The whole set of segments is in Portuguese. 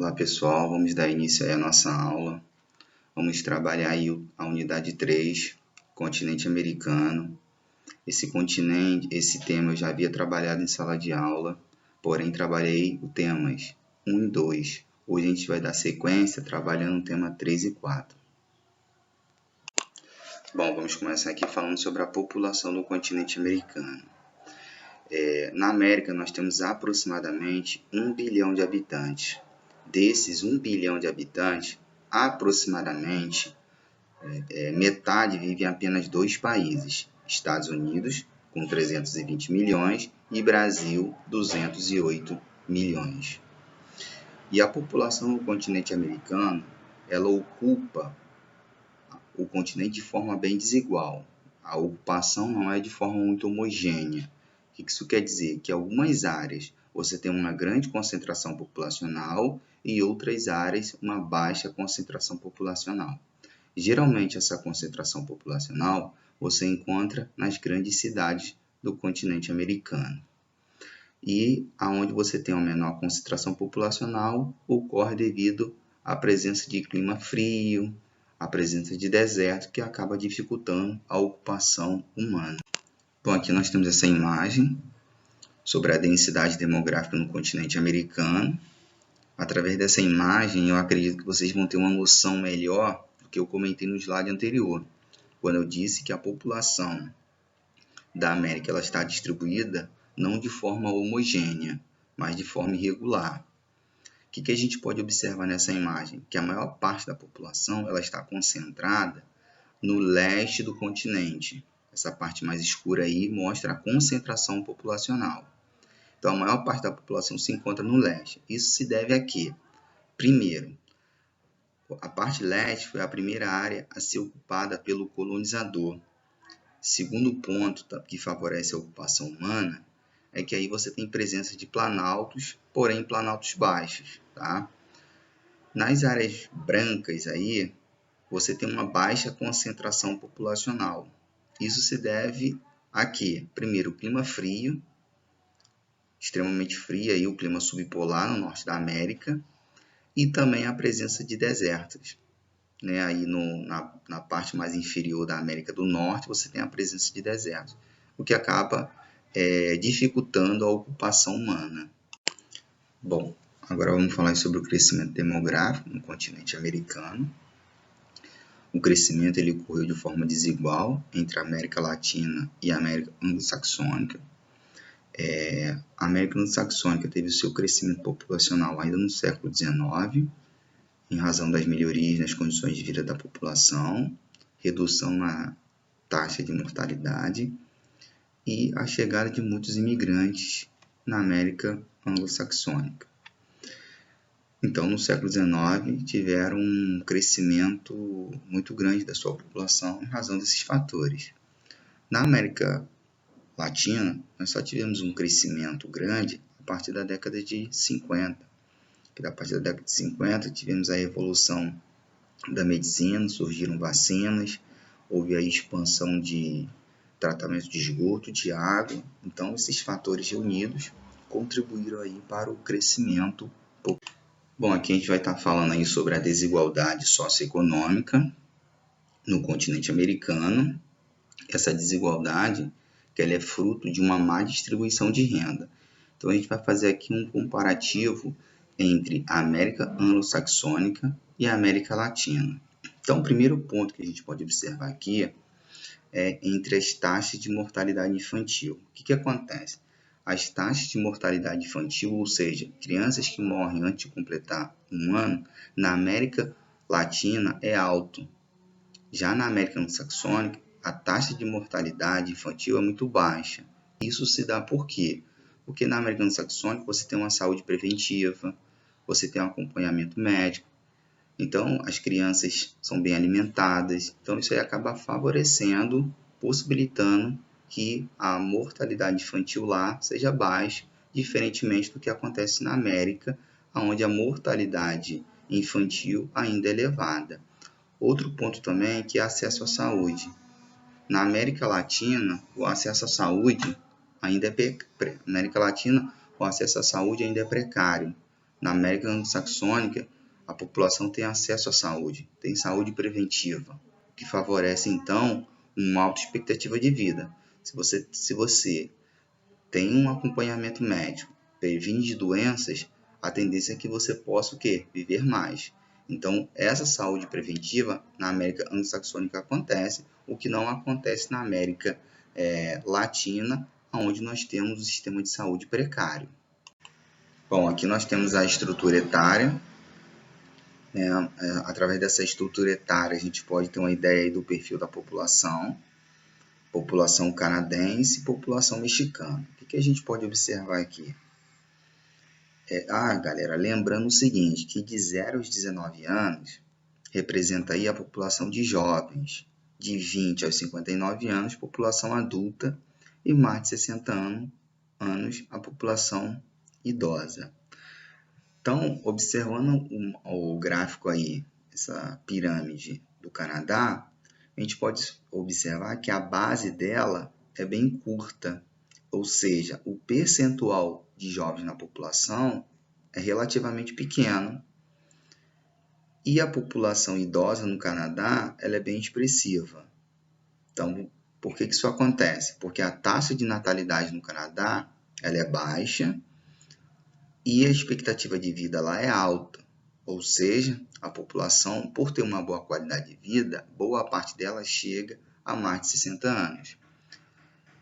Olá pessoal, vamos dar início aí à nossa aula. Vamos trabalhar aí a unidade 3, continente americano. Esse tema eu já havia trabalhado em sala de aula, porém trabalhei os temas 1 e 2. Hoje a gente vai dar sequência trabalhando o tema 3 e 4. Bom, vamos começar aqui falando sobre a população do continente americano. Na América nós temos aproximadamente 1 bilhão de habitantes. Desses 1 bilhão de habitantes, aproximadamente metade vive em apenas 2 países, Estados Unidos, com 320 milhões, e Brasil, 208 milhões. E a população do continente americano, ela ocupa o continente de forma bem desigual. A ocupação não é de forma muito homogênea. O que isso quer dizer? Que em algumas áreas você tem uma grande concentração populacional e outras áreas uma baixa concentração populacional. Geralmente essa concentração populacional você encontra nas grandes cidades do continente americano. E aonde você tem uma menor concentração populacional ocorre devido à presença de clima frio, a presença de deserto, que acaba dificultando a ocupação humana. Bom, aqui nós temos essa imagem sobre a densidade demográfica no continente americano. Através dessa imagem, eu acredito que vocês vão ter uma noção melhor do que eu comentei no slide anterior, quando eu disse que a população da América ela está distribuída não de forma homogênea, mas de forma irregular. O que a gente pode observar nessa imagem? Que a maior parte da população ela está concentrada no leste do continente. Essa parte mais escura aí mostra a concentração populacional. Então, a maior parte da população se encontra no leste. Isso se deve a quê? Primeiro, a parte leste foi a primeira área a ser ocupada pelo colonizador. Segundo ponto que favorece a ocupação humana é que aí você tem presença de planaltos, porém planaltos baixos, tá? Nas áreas brancas aí, você tem uma baixa concentração populacional. Isso se deve a quê? Primeiro, o clima frio, extremamente frio, aí o clima subpolar no norte da América, e também a presença de desertos. Né? Aí na parte mais inferior da América do Norte, você tem a presença de desertos, o que acaba dificultando a ocupação humana. Bom, agora vamos falar sobre o crescimento demográfico no continente americano. O crescimento ele ocorreu de forma desigual entre a América Latina e a América Anglo-Saxônica. A América Anglo-Saxônica teve o seu crescimento populacional ainda no século XIX, em razão das melhorias nas condições de vida da população, redução na taxa de mortalidade e a chegada de muitos imigrantes na América Anglo-Saxônica. Então, no século XIX, tiveram um crescimento muito grande da sua população em razão desses fatores. Na América Latina, nós só tivemos um crescimento grande a partir da década de 50. A partir da década de 50, tivemos a evolução da medicina, surgiram vacinas, houve a expansão de tratamento de esgoto, de água. Então, esses fatores reunidos contribuíram aí para o crescimento. Bom, aqui a gente vai estar falando aí sobre a desigualdade socioeconômica no continente americano. Essa desigualdade que ela é fruto de uma má distribuição de renda. Então, a gente vai fazer aqui um comparativo entre a América Anglo-Saxônica e a América Latina. Então, o primeiro ponto que a gente pode observar aqui é entre as taxas de mortalidade infantil. O que acontece? As taxas de mortalidade infantil, ou seja, crianças que morrem antes de completar um ano, na América Latina é alto. Já na América Anglo-Saxônica, a taxa de mortalidade infantil é muito baixa. Isso se dá por quê? Porque na América Anglo-Saxônica você tem uma saúde preventiva, você tem um acompanhamento médico, então as crianças são bem alimentadas, então isso aí acaba favorecendo, possibilitando que a mortalidade infantil lá seja baixa, diferentemente do que acontece na América, onde a mortalidade infantil ainda é elevada. Outro ponto também é que é acesso à saúde. Na América Latina, o acesso à saúde ainda é precário. Na América Anglo-Saxônica, a população tem acesso à saúde, tem saúde preventiva, o que favorece, então, uma alta expectativa de vida. Se você tem um acompanhamento médico, previne de doenças, a tendência é que você possa o quê? Viver mais. Então, essa saúde preventiva na América Anglo-Saxônica acontece, o que não acontece na América Latina, onde nós temos um sistema de saúde precário. Bom, aqui nós temos a estrutura etária. Através dessa estrutura etária, a gente pode ter uma ideia aí do perfil da população canadense e população mexicana. O que a gente pode observar aqui? Galera, lembrando o seguinte, que de 0 aos 19 anos representa aí a população de jovens, de 20 aos 59 anos, população adulta, e mais de 60 anos, a população idosa. Então, observando o gráfico aí, essa pirâmide do Canadá, a gente pode observar que a base dela é bem curta, ou seja, o percentual de jovens na população é relativamente pequeno. E a população idosa no Canadá, ela é bem expressiva. Então, por que isso acontece? Porque a taxa de natalidade no Canadá, ela é baixa e a expectativa de vida lá é alta. Ou seja, a população, por ter uma boa qualidade de vida, boa parte dela chega a mais de 60 anos.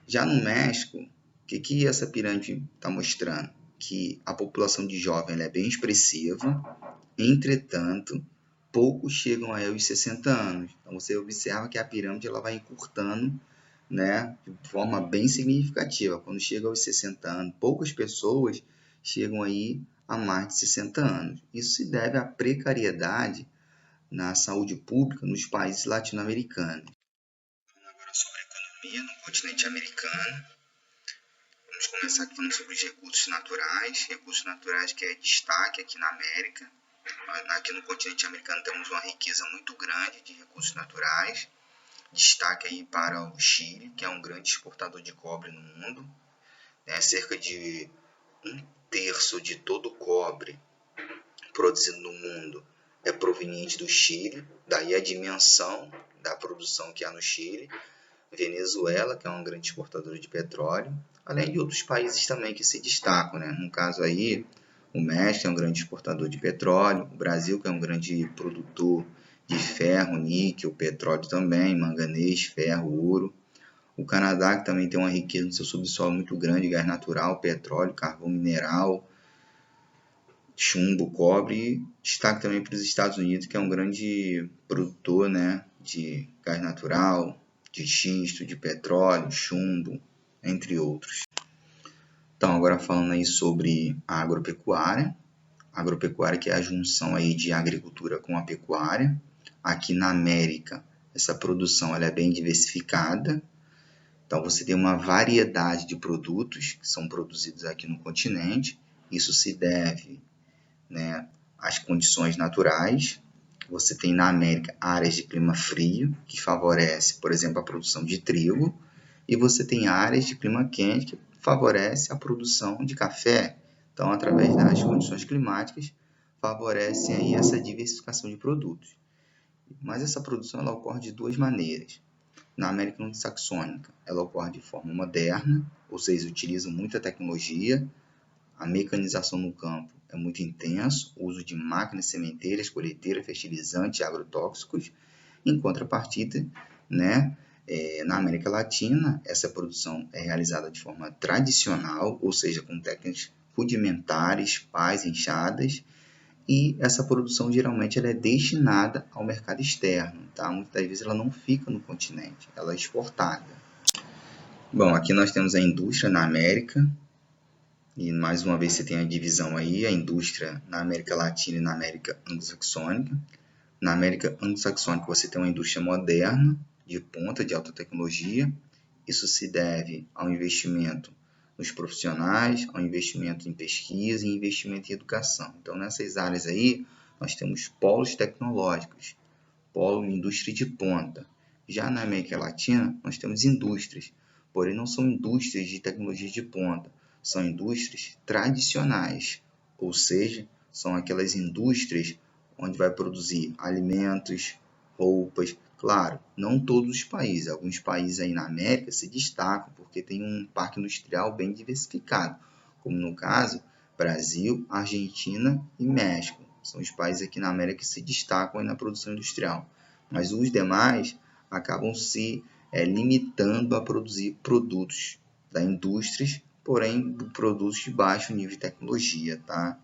Já no México, o que essa pirâmide está mostrando? Que a população de jovem é bem expressiva, entretanto, poucos chegam aí aos 60 anos. Então, você observa que a pirâmide ela vai encurtando, né, de forma bem significativa. Quando chega aos 60 anos, poucas pessoas chegam aí a mais de 60 anos. Isso se deve à precariedade na saúde pública nos países latino-americanos. Agora, sobre a economia no continente americano, vamos começar aqui falando sobre os recursos naturais que é destaque aqui na América. Aqui no continente americano temos uma riqueza muito grande de recursos naturais. Destaque aí para o Chile, que é um grande exportador de cobre no mundo. Cerca de 1/3 de todo o cobre produzido no mundo é proveniente do Chile, daí a dimensão da produção que há no Chile. Venezuela, que é um grande exportador de petróleo, além de outros países também que se destacam, né? No caso aí, o México é um grande exportador de petróleo, o Brasil, que é um grande produtor de ferro, níquel, petróleo também, manganês, ferro, ouro. O Canadá, que também tem uma riqueza no seu subsolo muito grande, gás natural, petróleo, carvão mineral, chumbo, cobre. E destaque também para os Estados Unidos, que é um grande produtor, né, de gás natural, de xisto, de petróleo, chumbo, entre outros. Então, agora falando aí sobre a agropecuária. A agropecuária que é a junção aí de agricultura com a pecuária. Aqui na América, essa produção ela é bem diversificada. Então, você tem uma variedade de produtos que são produzidos aqui no continente. Isso se deve, né, às condições naturais. Você tem na América áreas de clima frio, que favorece, por exemplo, a produção de trigo. E você tem áreas de clima quente, que favorece a produção de café. Então, através das condições climáticas, favorece aí essa diversificação de produtos. Mas essa produção ela ocorre de duas maneiras. Na América Anglo-Saxônica, ela ocorre de forma moderna, ou seja, utiliza muita tecnologia, a mecanização no campo é muito intenso, o uso de máquinas sementeiras, colheiteiras, fertilizantes e agrotóxicos. Em contrapartida, né, na América Latina, essa produção é realizada de forma tradicional, ou seja, com técnicas rudimentares, pás, enxadas, e essa produção geralmente ela é destinada ao mercado externo, tá? Muitas vezes ela não fica no continente, ela é exportada. Bom, aqui nós temos a indústria na América, e mais uma vez você tem a divisão aí, a indústria na América Latina e na América Anglo-Saxônica. Na América Anglo-Saxônica você tem uma indústria moderna, de ponta, de alta tecnologia. Isso se deve ao investimento nos profissionais, ao investimento em pesquisa e investimento em educação. Então, nessas áreas aí, nós temos polos tecnológicos, polo de indústria de ponta. Já na América Latina, nós temos indústrias, porém não são indústrias de tecnologia de ponta, são indústrias tradicionais, ou seja, são aquelas indústrias onde vai produzir alimentos, roupas. Claro, não todos os países. Alguns países aí na América se destacam porque tem um parque industrial bem diversificado, como no caso Brasil, Argentina e México. São os países aqui na América que se destacam aí na produção industrial. Mas os demais acabam se limitando a produzir produtos da indústria, porém produtos de baixo nível de tecnologia, tá?